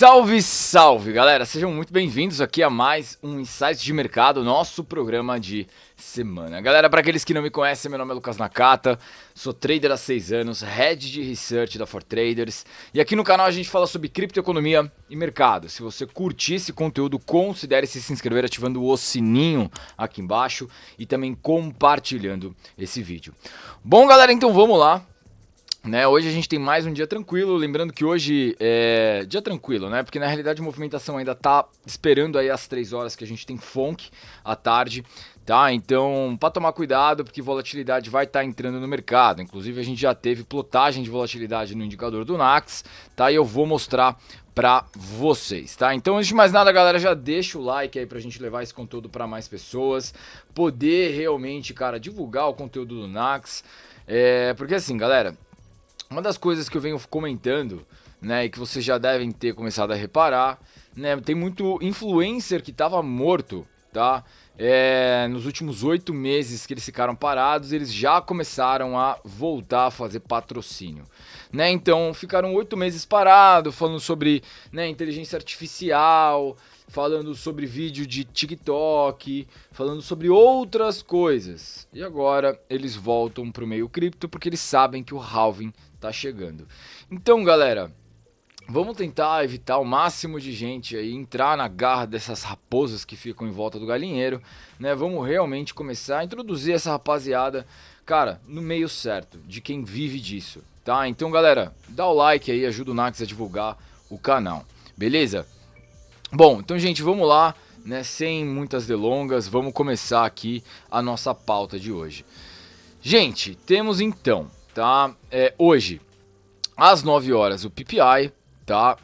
Salve, salve, galera! Sejam muito bem-vindos aqui a mais um Insights de Mercado, nosso programa de semana. Galera, para aqueles que não me conhecem, meu nome é Lucas Nakata, sou trader há 6 anos, Head de Research da For Traders, e aqui no canal a gente fala sobre criptoeconomia e mercado. Se você curtir esse conteúdo, considere se inscrever ativando o sininho aqui embaixo e também compartilhando esse vídeo. Bom, galera, então vamos lá. Hoje a gente tem mais um dia tranquilo, lembrando que hoje é dia tranquilo, né? Porque na realidade a movimentação ainda tá esperando aí as 3 horas que a gente tem FONC à tarde, tá? Então, para tomar cuidado, porque volatilidade vai estar entrando no mercado. Inclusive a gente já teve plotagem de volatilidade no indicador do NACS, tá? E eu vou mostrar para vocês, tá? Então, antes de mais nada, galera, já deixa o like aí pra gente levar esse conteúdo para mais pessoas, poder realmente, cara, divulgar o conteúdo do NACS, porque assim, galera, uma das coisas que eu venho comentando, né, e que vocês já devem ter começado a reparar, né, tem muito influencer que tava morto, tá? Nos últimos 8 meses que eles ficaram parados, eles já começaram a voltar a fazer patrocínio, né? Então ficaram 8 meses parados, falando sobre, né, inteligência artificial, falando sobre vídeo de TikTok, falando sobre outras coisas. E agora eles voltam pro meio cripto porque eles sabem que o halving tá chegando. Então, galera, vamos tentar evitar o máximo de gente aí entrar na garra dessas raposas que ficam em volta do galinheiro, né? Vamos realmente começar a introduzir essa rapaziada, cara, no meio certo, de quem vive disso, tá? Então, galera, dá o like aí, ajuda o Nax a divulgar o canal, beleza? Bom, então, gente, vamos lá, né? Sem muitas delongas, vamos começar aqui a nossa pauta de hoje. Gente, temos então, tá? Hoje, às 9 horas, o PPI, tá?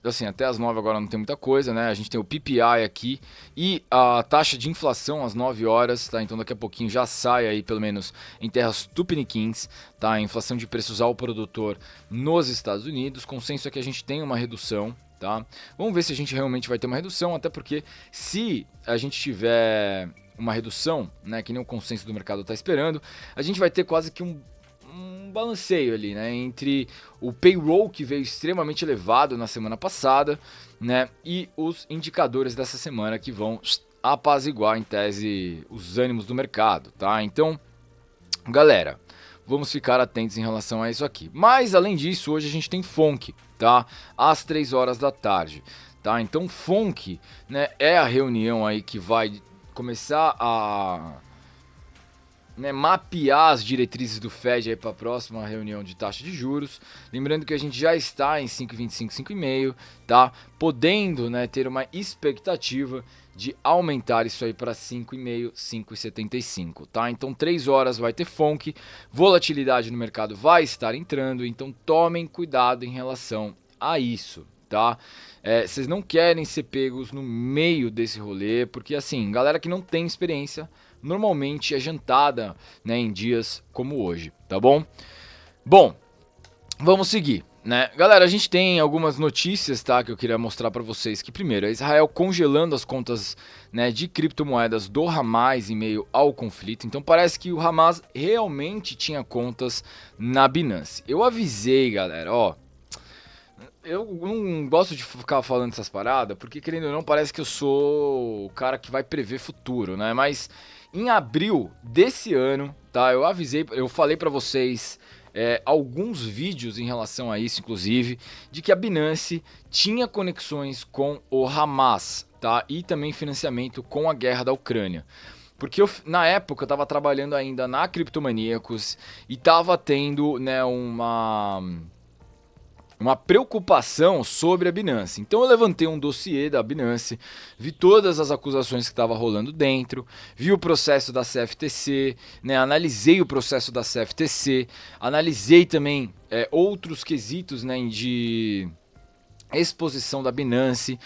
Assim, até às 9 agora não tem muita coisa, né? A gente tem o PPI aqui e a taxa de inflação às 9 horas, tá? Então daqui a pouquinho já sai aí, pelo menos em terras tupiniquins, tá? A inflação de preços ao produtor nos Estados Unidos. Consenso é que a gente tem uma redução, tá? Vamos ver se a gente realmente vai ter uma redução, até porque se a gente tiver uma redução, né, que nem o consenso do mercado está esperando, a gente vai ter quase que um balanceio ali, né, entre o payroll que veio extremamente elevado na semana passada, né, e os indicadores dessa semana que vão apaziguar em tese os ânimos do mercado, tá? Então, galera, vamos ficar atentos em relação a isso aqui. Mas além disso, hoje a gente tem FONC, tá? Às 3 horas da tarde, tá? Então, FONC, né, é a reunião aí que vai começar a, né, mapear as diretrizes do Fed para a próxima reunião de taxa de juros. Lembrando que a gente já está em 5,25, 5,5, tá? Podendo, né, ter uma expectativa de aumentar isso aí para 5,5, 5,75, tá? Então 3 horas vai ter FONC, volatilidade no mercado vai estar entrando, então tomem cuidado em relação a isso, tá? Vocês não querem ser pegos no meio desse rolê, porque assim, galera que não tem experiência, normalmente é jantada, né, em dias como hoje, tá bom? Bom, vamos seguir, né? Galera, a gente tem algumas notícias, tá, que eu queria mostrar para vocês, que primeiro, Israel congelando as contas, né, de criptomoedas do Hamas em meio ao conflito. Então parece que o Hamas realmente tinha contas na Binance. Eu avisei, galera, ó, eu não gosto de ficar falando essas paradas, porque querendo ou não, parece que eu sou o cara que vai prever futuro, né? Mas em abril desse ano, tá? Eu avisei, eu falei pra vocês alguns vídeos em relação a isso, inclusive, de que a Binance tinha conexões com o Hamas, tá? E também financiamento com a guerra da Ucrânia. Porque na época eu tava trabalhando ainda na Criptomaníacos e tava tendo, né, uma preocupação sobre a Binance. Então eu levantei um dossiê da Binance, vi todas as acusações que estavam rolando dentro, vi o processo da CFTC, né, analisei o processo da CFTC, analisei também outros quesitos, né, de exposição da Binance.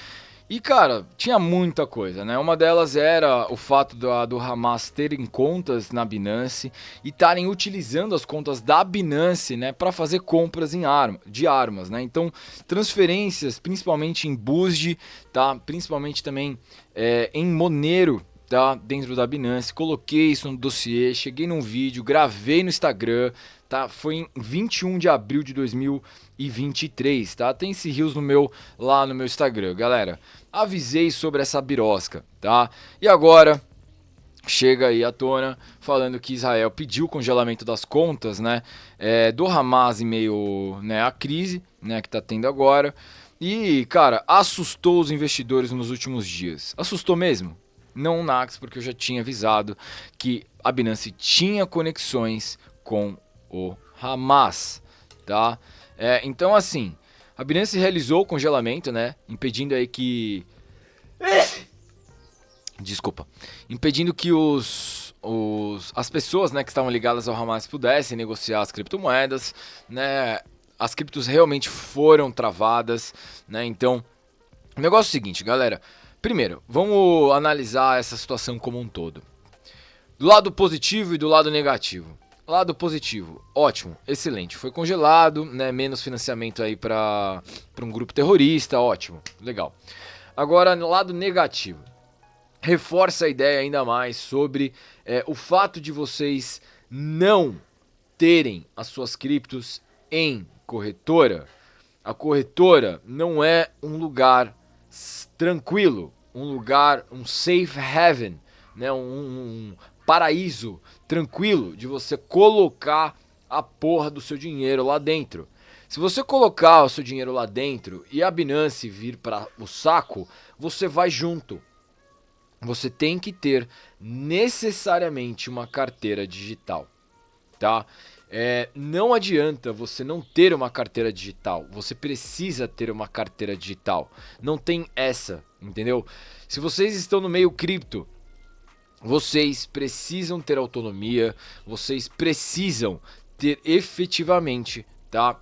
E, cara, tinha muita coisa, né? Uma delas era o fato do Hamas terem contas na Binance e estarem utilizando as contas da Binance, né, para fazer compras de armas, né? Então, transferências, principalmente em BUSD, tá? Principalmente também em Monero, tá? Dentro da Binance. Coloquei isso no dossiê, cheguei num vídeo, gravei no Instagram, tá? Foi em 21 de abril de 2023, tá? Tem esse reels lá no meu Instagram, galera. Avisei sobre essa birosca, tá? E agora chega aí à tona falando que Israel pediu o congelamento das contas, né, do Hamas em meio, né, à crise, né, que tá tendo agora. E, cara, assustou os investidores nos últimos dias. Assustou mesmo? Não o Nax, porque eu já tinha avisado que a Binance tinha conexões com o Hamas, tá? Então, assim, a Binance realizou o congelamento, né, impedindo aí que... Desculpa. Impedindo que as pessoas, né, que estavam ligadas ao Hamas pudessem negociar as criptomoedas, né? As criptos realmente foram travadas, né? Então, o negócio é o seguinte, galera. Primeiro, vamos analisar essa situação como um todo. Do lado positivo e do lado negativo. Lado positivo, ótimo, excelente. Foi congelado, né? Menos financiamento aí para um grupo terrorista, ótimo, legal. Agora, no lado negativo. Reforça a ideia ainda mais sobre o fato de vocês não terem as suas criptos em corretora. A corretora não é um lugar tranquilo, um lugar, um safe haven, né? um paraíso tranquilo de você colocar a porra do seu dinheiro lá dentro. Se você colocar o seu dinheiro lá dentro e a Binance vir para o saco, você vai junto. Você tem que ter necessariamente uma carteira digital, tá? Não adianta você não ter uma carteira digital, você precisa ter uma carteira digital. Não tem essa, entendeu? Se vocês estão no meio cripto, vocês precisam ter autonomia, vocês precisam ter efetivamente, tá?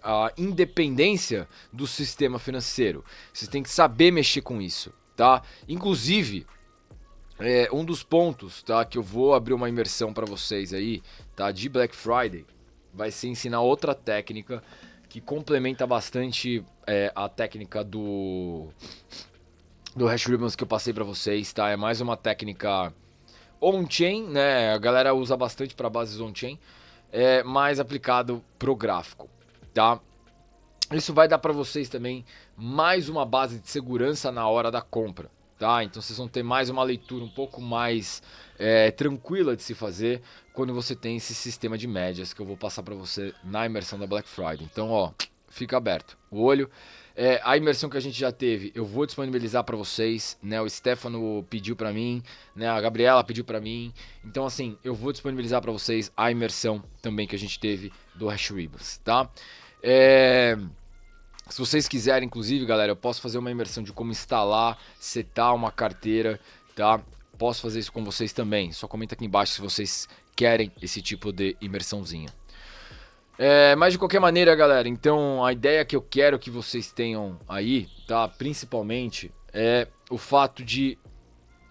A independência do sistema financeiro. Vocês têm que saber mexer com isso, tá? Inclusive... um dos pontos, tá, que eu vou abrir uma imersão para vocês aí, tá, de Black Friday, vai ser ensinar outra técnica que complementa bastante a técnica do Hash Ribbons que eu passei para vocês, tá? É mais uma técnica on-chain, né? A galera usa bastante para bases on-chain, mais aplicado pro gráfico, tá? Isso vai dar para vocês também mais uma base de segurança na hora da compra. Tá? Então vocês vão ter mais uma leitura um pouco mais tranquila de se fazer quando você tem esse sistema de médias que eu vou passar para você na imersão da Black Friday. Então, ó, fica aberto o olho. A imersão que a gente já teve, eu vou disponibilizar para vocês, né? O Stefano pediu para mim, né? A Gabriela pediu para mim. Então, assim, eu vou disponibilizar para vocês a imersão também que a gente teve do Hash Ribbons, tá? Se vocês quiserem, inclusive, galera, eu posso fazer uma imersão de como instalar, setar uma carteira, tá? Posso fazer isso com vocês também. Só comenta aqui embaixo se vocês querem esse tipo de imersãozinha. Mas de qualquer maneira, galera, então a ideia que eu quero que vocês tenham aí, tá? Principalmente é o fato de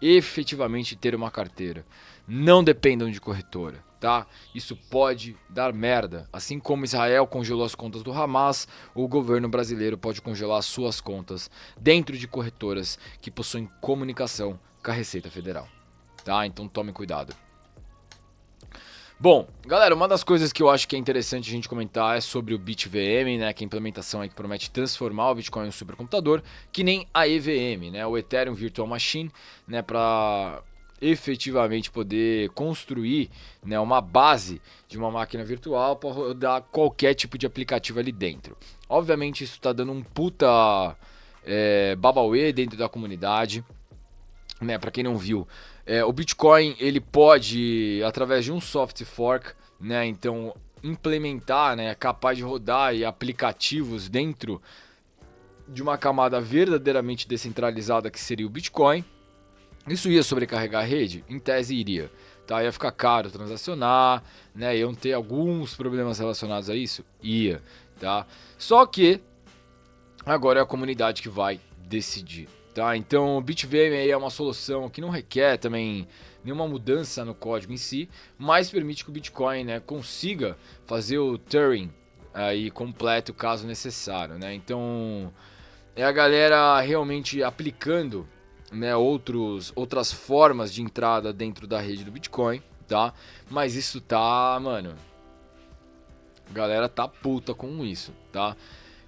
efetivamente ter uma carteira. Não dependam de corretora, tá? Isso pode dar merda. Assim como Israel congelou as contas do Hamas, o governo brasileiro pode congelar as suas contas dentro de corretoras que possuem comunicação com a Receita Federal, tá? Então tome cuidado. Bom, galera, uma das coisas que eu acho que é interessante a gente comentar é sobre o BitVM, né, que é a implementação aí que promete transformar o Bitcoin em um supercomputador, que nem a EVM, né, o Ethereum Virtual Machine, né, para efetivamente poder construir, né, uma base de uma máquina virtual para rodar qualquer tipo de aplicativo ali dentro. Obviamente isso está dando um puta babauê dentro da comunidade, né, para quem não viu. O Bitcoin ele pode, através de um soft fork, né, então implementar, né, capaz de rodar aí aplicativos dentro de uma camada verdadeiramente descentralizada que seria o Bitcoin. Isso ia sobrecarregar a rede? Em tese iria, tá? Ia ficar caro transacionar, né? Iam ter alguns problemas relacionados a isso? Ia, tá? Só que agora é a comunidade que vai decidir. Tá, então o BitVM aí é uma solução que não requer também nenhuma mudança no código em si, mas permite que o Bitcoin, né, consiga fazer o Turing aí completo caso necessário, né? Então é a galera realmente aplicando, né, outras formas de entrada dentro da rede do Bitcoin, tá? Mas isso tá, mano, A galera tá puta com isso, tá?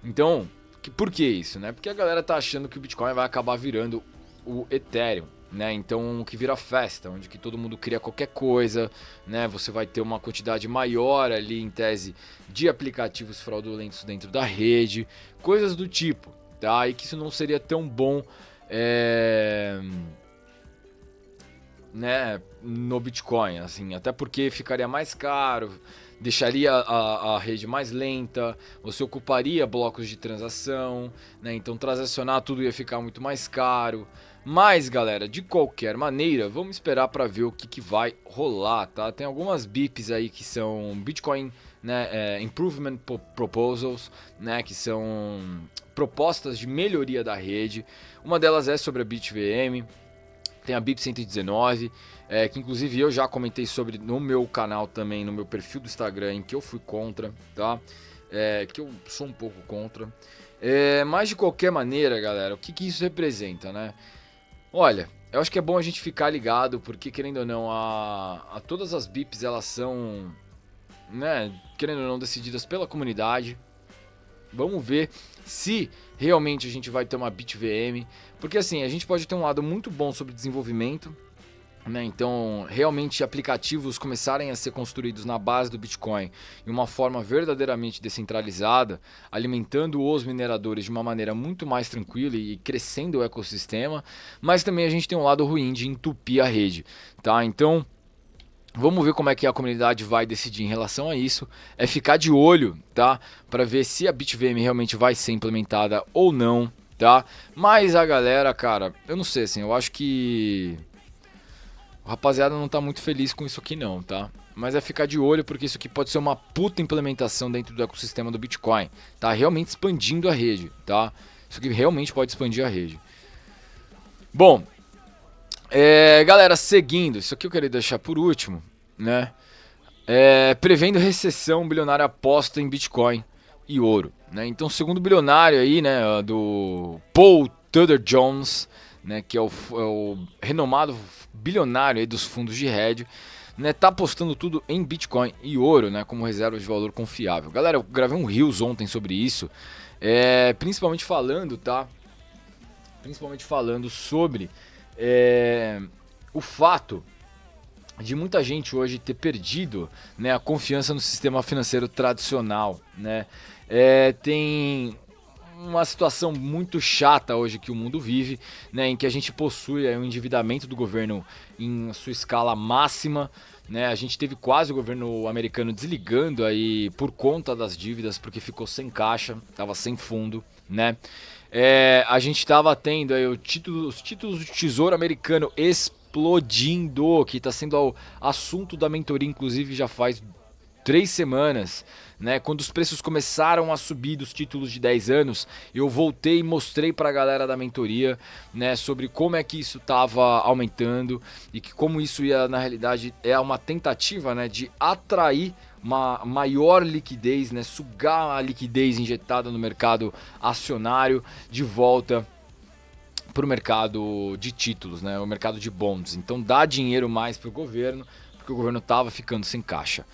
Então, por que isso, né? Porque a galera tá achando que o Bitcoin vai acabar virando o Ethereum, né? Então, que vira festa, onde que todo mundo cria qualquer coisa, né? Você vai ter uma quantidade maior ali, em tese, de aplicativos fraudulentos dentro da rede, coisas do tipo, tá? E que isso não seria tão bom, né, no Bitcoin, assim, até porque ficaria mais caro, deixaria a rede mais lenta, você ocuparia blocos de transação, né, então transacionar tudo ia ficar muito mais caro. Mas, galera, de qualquer maneira, vamos esperar para ver o que vai rolar, tá? Tem algumas BIPs aí que são Bitcoin, né, Improvement Proposals, né, que são propostas de melhoria da rede. Uma delas é sobre a BitVM. Tem a BIP 119, que inclusive eu já comentei sobre no meu canal também, no meu perfil do Instagram, em que eu fui contra, tá? Que eu sou um pouco contra. Mas de qualquer maneira, galera, o que isso representa, né? Olha, eu acho que é bom a gente ficar ligado, porque querendo ou não, a todas as BIPs elas são, né, querendo ou não, decididas pela comunidade. Vamos ver se realmente a gente vai ter uma BitVM, porque assim, a gente pode ter um lado muito bom sobre desenvolvimento, né? Então, realmente aplicativos começarem a ser construídos na base do Bitcoin de uma forma verdadeiramente descentralizada, alimentando os mineradores de uma maneira muito mais tranquila e crescendo o ecossistema, mas também a gente tem um lado ruim de entupir a rede, tá? Então, vamos ver como é que a comunidade vai decidir em relação a isso. É ficar de olho, tá? Para ver se a BitVM realmente vai ser implementada ou não, tá? Mas a galera, cara, eu não sei assim, eu acho que o rapaziada não tá muito feliz com isso aqui não, tá? Mas é ficar de olho porque isso aqui pode ser uma puta implementação dentro do ecossistema do Bitcoin, tá? Realmente expandindo a rede, tá? Isso aqui realmente pode expandir a rede. Bom, galera, seguindo, isso aqui eu queria deixar por último, né? Prevendo recessão, bilionário aposta em Bitcoin e ouro, né? Então, segundo o bilionário aí, né, do Paul Tudor Jones, né, que é o renomado bilionário aí dos fundos de hedge, né, tá apostando tudo em Bitcoin e ouro, né, como reserva de valor confiável. Galera, eu gravei um Reels ontem sobre isso, principalmente falando, tá? Principalmente falando sobre o fato de muita gente hoje ter perdido, né, a confiança no sistema financeiro tradicional, né? Tem uma situação muito chata hoje que o mundo vive, né, em que a gente possui o endividamento do governo em sua escala máxima, né? A gente teve quase o governo americano desligando aí por conta das dívidas, porque ficou sem caixa, estava sem fundo, né? A gente estava tendo aí os títulos do Tesouro Americano explodindo, que está sendo o assunto da mentoria, inclusive já faz 3 semanas, né? Quando os preços começaram a subir dos títulos de 10 anos, eu voltei e mostrei para a galera da mentoria, né, sobre como é que isso estava aumentando e que como isso ia, na realidade, é uma tentativa, né, de atrair uma maior liquidez, né, sugar a liquidez injetada no mercado acionário de volta para o mercado de títulos, né, o mercado de bonds. Então dá dinheiro mais para o governo, porque o governo estava ficando sem caixa.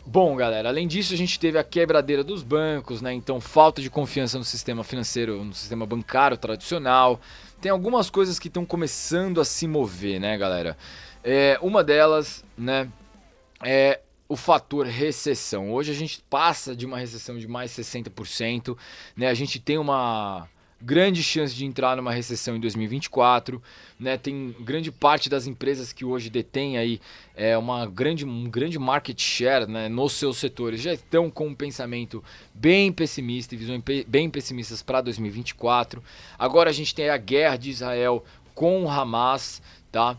Bom, galera, além disso a gente teve a quebradeira dos bancos, né? Então falta de confiança no sistema financeiro, no sistema bancário tradicional. Tem algumas coisas que estão começando a se mover, né, galera? Uma delas, né, é o fator recessão. Hoje a gente passa de uma recessão de mais 60%, né? A gente tem uma grande chance de entrar numa recessão em 2024, né? Tem grande parte das empresas que hoje detêm aí um grande market share, né, nos seus setores, já estão com um pensamento bem pessimista e visões bem pessimistas para 2024. Agora a gente tem a guerra de Israel com o Hamas, tá?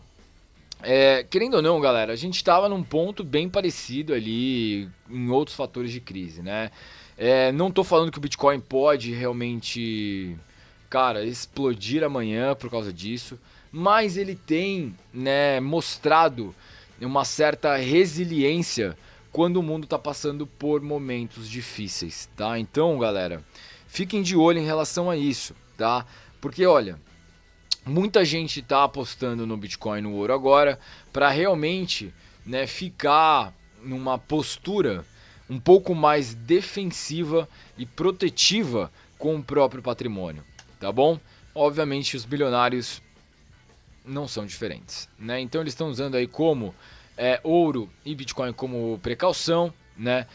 Querendo ou não, galera, a gente estava num ponto bem parecido ali em outros fatores de crise, né? Não tô falando que o Bitcoin pode realmente, cara, explodir amanhã por causa disso, mas ele tem, né, mostrado uma certa resiliência quando o mundo está passando por momentos difíceis, tá? Então, galera, fiquem de olho em relação a isso, tá? Porque, olha, muita gente está apostando no Bitcoin e no ouro agora para realmente, né, ficar numa postura um pouco mais defensiva e protetiva com o próprio patrimônio, tá bom? Obviamente os bilionários não são diferentes, né? Então eles estão usando aí como ouro e Bitcoin como precaução, né?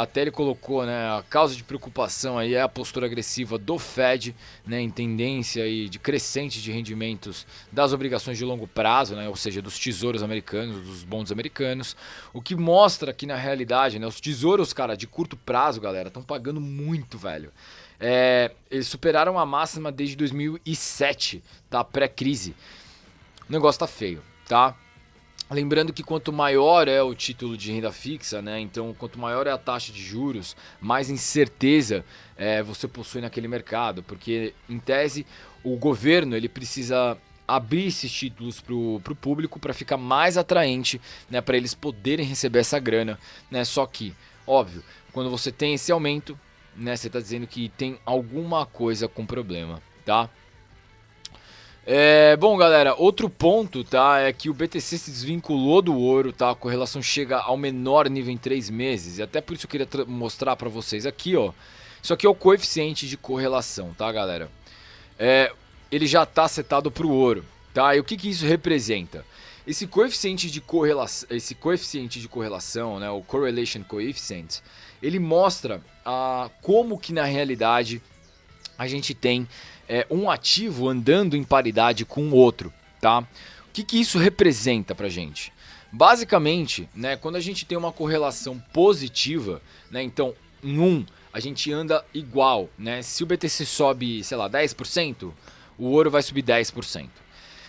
Até ele colocou, né, a causa de preocupação aí é a postura agressiva do Fed, né, em tendência aí de crescente de rendimentos das obrigações de longo prazo, né, ou seja, dos tesouros americanos, dos bonds americanos, o que mostra que na realidade, né, os tesouros, cara, de curto prazo, galera, estão pagando muito, velho. Eles superaram a máxima desde 2007, tá, pré-crise. O negócio tá feio, tá? Lembrando que quanto maior é o título de renda fixa, né? Então quanto maior é a taxa de juros, mais incerteza você possui naquele mercado, porque em tese o governo ele precisa abrir esses títulos para o público para ficar mais atraente, né? Para eles poderem receber essa grana, né? Só que, óbvio, quando você tem esse aumento, né? Você está dizendo que tem alguma coisa com problema, tá? Bom, galera, outro ponto, tá, é que o BTC se desvinculou do ouro, tá, a correlação chega ao menor nível em 3 meses, e até por isso eu queria mostrar pra vocês aqui, ó, isso aqui é o coeficiente de correlação, tá, galera, ele já tá setado pro ouro, tá, e o que que isso representa? Esse coeficiente de correlação, né, o Correlation Coefficient, ele mostra como que na realidade a gente tem um ativo andando em paridade com o outro, tá? O que que isso representa pra gente? Basicamente, né, quando a gente tem uma correlação positiva, né, então em a gente anda igual, né? Se o BTC sobe, sei lá, 10%, o ouro vai subir 10%.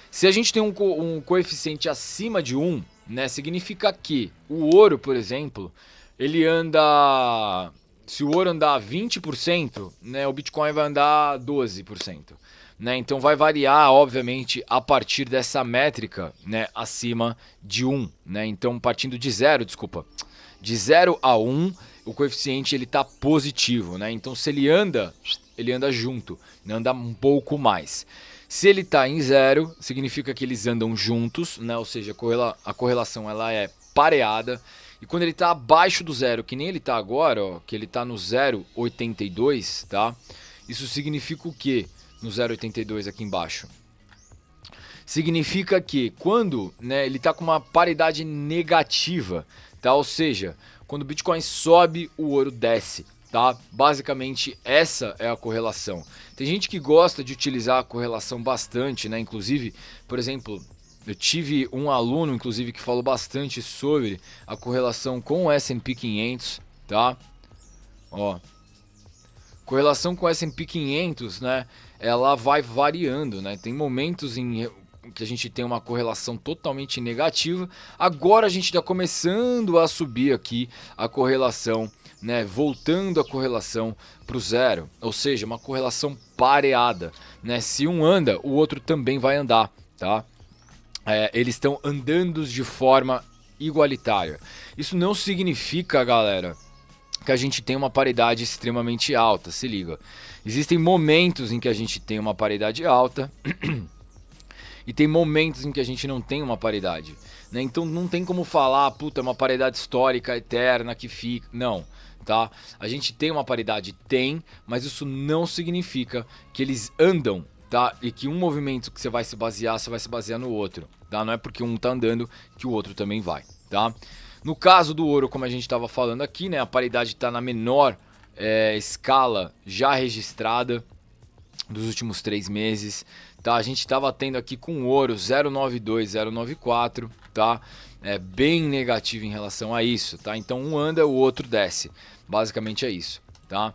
Se a gente tem um coeficiente acima de 1, né, significa que o ouro, por exemplo, ele anda... Se o ouro andar 20%, né, o Bitcoin vai andar 12%. Né? Então vai variar, obviamente, a partir dessa métrica, né, acima de 1. Né? Então partindo de 0, de 0 a 1, o coeficiente ele está positivo. Né? Então se ele anda junto, anda um pouco mais. Se ele está em 0, significa que eles andam juntos, né? Ou seja, a correlação ela é pareada. E quando ele está abaixo do zero, que nem ele está agora, ó, que ele está no 0,82, tá? Isso significa o quê? No 0,82 aqui embaixo. Significa que quando, né, ele está com uma paridade negativa, tá? Ou seja, quando o Bitcoin sobe, o ouro desce, tá? Basicamente essa é a correlação. Tem gente que gosta de utilizar a correlação bastante, né? Inclusive, por exemplo... Eu tive um aluno, inclusive, que falou bastante sobre a correlação com o S&P 500, tá? Ó, correlação com o S&P 500, né? Ela vai variando, né? Tem momentos em que a gente tem uma correlação totalmente negativa. Agora a gente está começando a subir aqui a correlação, né? Voltando a correlação para o zero, ou seja, uma correlação pareada, né? Se um anda, o outro também vai andar, tá? Eles estão andando de forma igualitária. Isso não significa, galera, que a gente tem uma paridade extremamente alta, se liga. Existem momentos em que a gente tem uma paridade alta e tem momentos em que a gente não tem uma paridade, né? Então não tem como falar, puta, é uma paridade histórica, eterna, que fica... Não, tá? A gente tem uma paridade? Tem, mas isso não significa que eles andam, tá? E que um movimento que você vai se basear no outro, tá? Não é porque um tá andando que o outro também vai, tá? No caso do ouro, como a gente estava falando aqui, né? A paridade está na menor escala já registrada dos últimos 3 meses, tá? A gente estava tendo aqui com o ouro 0,92, 0,94, tá? É bem negativo em relação a isso, tá? Então um anda, o outro desce. Basicamente é isso, tá?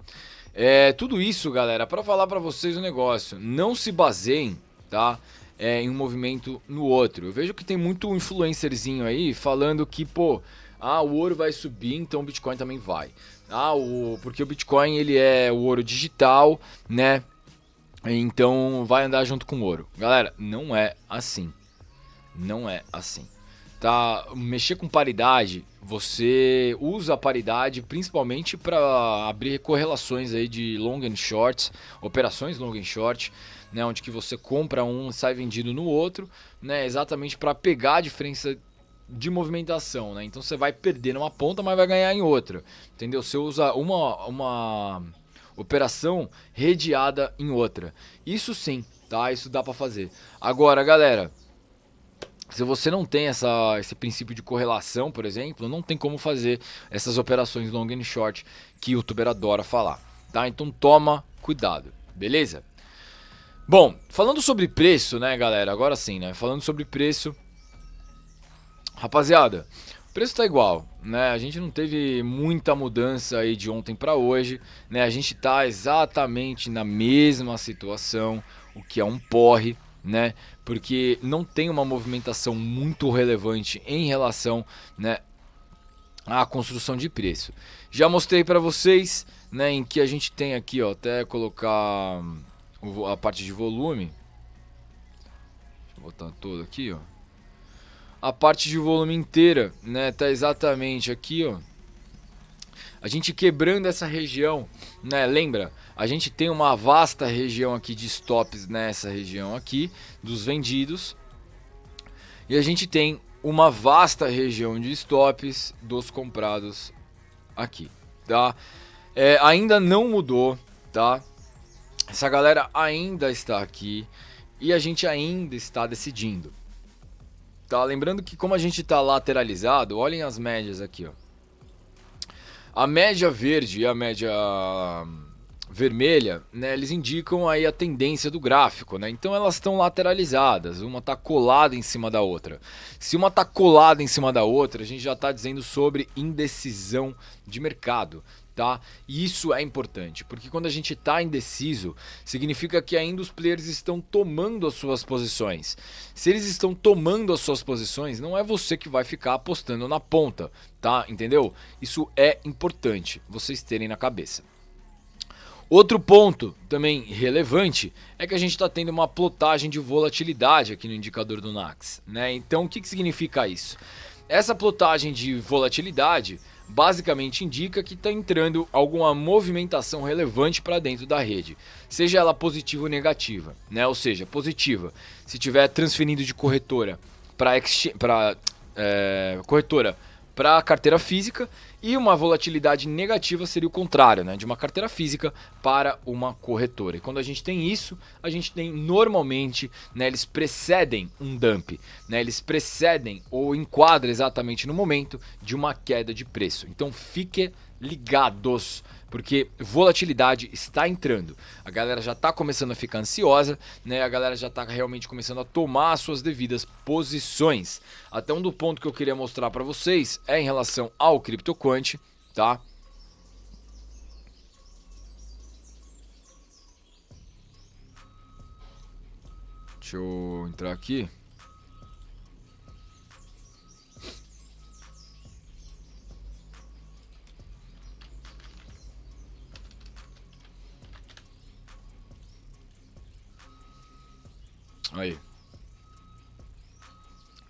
Tudo isso, galera, para falar para vocês o negócio. Não se baseiem, tá? Em um movimento no outro. Eu vejo que tem muito influencerzinho aí falando que, pô, o ouro vai subir, então o Bitcoin também vai. Porque o Bitcoin ele é o ouro digital, né? Então vai andar junto com o ouro. Galera, não é assim. Não é assim. Tá, mexer com paridade, você usa a paridade principalmente para abrir correlações aí de long and short, operações long and short, né, onde que você compra um e sai vendido no outro, né, exatamente para pegar a diferença de movimentação, né? Então você vai perder numa ponta, mas vai ganhar em outra, entendeu? Você usa uma operação redeada em outra. Isso sim, tá? Isso dá pra fazer. Agora, galera, se você não tem esse princípio de correlação, por exemplo, não tem como fazer essas operações long and short que o youtuber adora falar, tá? Então toma cuidado, beleza? Bom, falando sobre preço, né, galera? Agora sim, né? Falando sobre preço, rapaziada, o preço tá igual, né? A gente não teve muita mudança aí de ontem para hoje, né? A gente tá exatamente na mesma situação, o que é um porre, né? Porque não tem uma movimentação muito relevante em relação, né, à construção de preço. Já mostrei para vocês, né, em que a gente tem aqui, ó, até colocar a parte de volume. Deixa eu botar todo aqui, ó. A parte de volume inteira, né, tá exatamente aqui, ó. A gente quebrando essa região, né, lembra? A gente tem uma vasta região aqui de stops nessa região aqui, dos vendidos. E a gente tem uma vasta região de stops dos comprados aqui, tá? Ainda não mudou, tá? Essa galera ainda está aqui e a gente ainda está decidindo. Tá, lembrando que como a gente está lateralizado, olhem as médias aqui, ó. A média verde e a média vermelha, né, eles indicam aí a tendência do gráfico, né? Então elas estão lateralizadas, uma está colada em cima da outra. Se uma está colada em cima da outra, a gente já está dizendo sobre indecisão de mercado. Tá? E isso é importante, porque quando a gente está indeciso, significa que ainda os players estão tomando as suas posições. Se eles estão tomando as suas posições, não é você que vai ficar apostando na ponta, tá? Entendeu? Isso é importante vocês terem na cabeça. Outro ponto também relevante é que a gente está tendo uma plotagem de volatilidade aqui no indicador do NAX, né? Então o que significa isso? Essa plotagem de volatilidade basicamente indica que está entrando alguma movimentação relevante para dentro da rede, seja ela positiva ou negativa, né? Ou seja, positiva, se tiver transferindo de corretora para corretora para carteira física, e uma volatilidade negativa seria o contrário, né? De uma carteira física para uma corretora. E quando a gente tem isso, a gente tem normalmente, né, eles precedem um dump, né? Eles precedem ou enquadram exatamente no momento de uma queda de preço. Então fiquem ligados, porque volatilidade está entrando. A galera já está começando a ficar ansiosa, né? A galera já está realmente começando a tomar as suas devidas posições. Até um do ponto que eu queria mostrar para vocês é em relação ao CryptoQuant, tá? Deixa eu entrar aqui. Aí.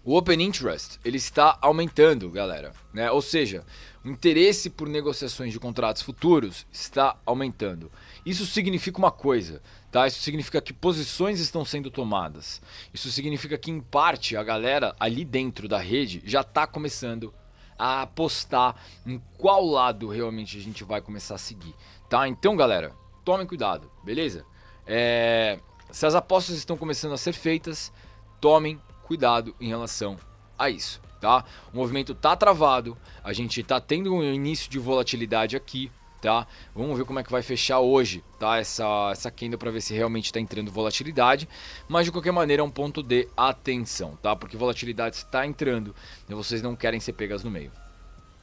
O Open Interest, ele está aumentando, galera, né? Ou seja, o interesse por negociações de contratos futuros está aumentando. Isso significa uma coisa, tá? Isso significa que posições estão sendo tomadas. Isso significa que, em parte, a galera ali dentro da rede já está começando a apostar em qual lado realmente a gente vai começar a seguir, tá? Então, galera, tomem cuidado, beleza? Se as apostas estão começando a ser feitas, tomem cuidado em relação a isso, tá? O movimento tá travado, a gente tá tendo um início de volatilidade aqui, tá? Vamos ver como é que vai fechar hoje, tá? Essa candle para ver se realmente tá entrando volatilidade, mas de qualquer maneira é um ponto de atenção, tá? Porque volatilidade está entrando e vocês não querem ser pegas no meio.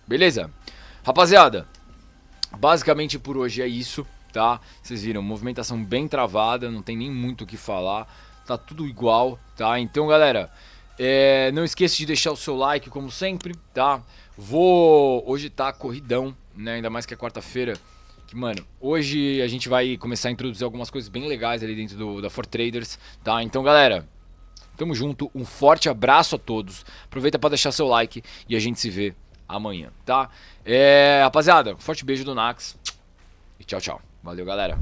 Beleza? Rapaziada, basicamente por hoje é isso. Tá? Vocês viram, movimentação bem travada, não tem nem muito o que falar, tá tudo igual, tá? Então, galera, não esqueça de deixar o seu like, como sempre, tá? Hoje tá corridão, né? Ainda mais que é quarta-feira, que, mano, hoje a gente vai começar a introduzir algumas coisas bem legais ali dentro da For Traders, tá? Então, galera, tamo junto, um forte abraço a todos, aproveita para deixar seu like e a gente se vê amanhã, tá? Rapaziada, forte beijo do Nax e tchau, tchau. Valeu, galera.